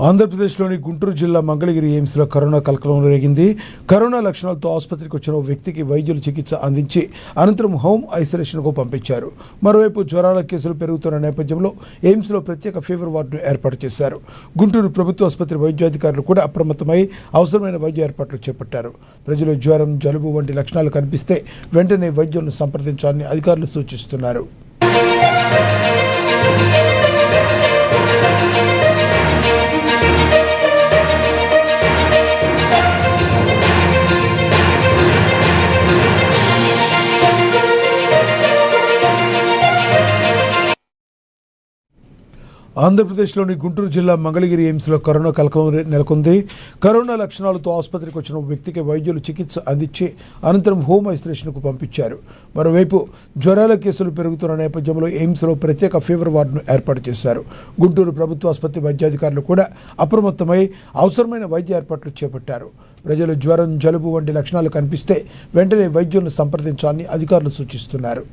ఆంధ్రప్రదేశ్లోని గుంటూరు జిల్లా మంగళగిరి ఎయిమ్స్లో కరోనా కలకలం రేగింది. కరోనా లక్షణాలతో ఆసుపత్రికి వచ్చిన ఓ వ్యక్తికి వైద్యులు చికిత్స అందించి అనంతరం హోమ్ ఐసోలేషన్కు పంపించారు. మరోవైపు జ్వరాల కేసులు పెరుగుతున్న నేపథ్యంలో ఎయిమ్స్లో ప్రత్యేక ఫీవర్ వార్డును ఏర్పాటు చేశారు. గుంటూరు ప్రభుత్వ ఆసుపత్రి వైద్యాధికారులు కూడా అప్రమత్తమై అవసరమైన వైద్య ఏర్పాట్లు చేపట్టారు. ప్రజలు జ్వరం, జలుబు వంటి లక్షణాలు కనిపిస్తే వెంటనే వైద్యులను సంప్రదించాలని అధికారులు సూచిస్తున్నారు. ఆంధ్రప్రదేశ్లోని గుంటూరు జిల్లా మంగళగిరి ఎయిమ్స్లో కరోనా కలకలం నెలకొంది. కరోనా లక్షణాలతో ఆసుపత్రికి వచ్చిన వ్యక్తికి వైద్యులు చికిత్స అందించి అనంతరం హోమ్ ఐసోలేషన్కు పంపించారు. మరోవైపు జ్వరాల కేసులు పెరుగుతున్న నేపథ్యంలో ఎయిమ్స్లో ప్రత్యేక ఫీవర్ వార్డును ఏర్పాటు చేశారు. గుంటూరు ప్రభుత్వ ఆసుపత్రి వైద్యాధికారులు కూడా అప్రమత్తమై అవసరమైన వైద్య ఏర్పాట్లు చేపట్టారు. ప్రజలు జ్వరం, జలుబు వంటి లక్షణాలు కనిపిస్తే వెంటనే వైద్యులను సంప్రదించాలని అధికారులు సూచిస్తున్నారు.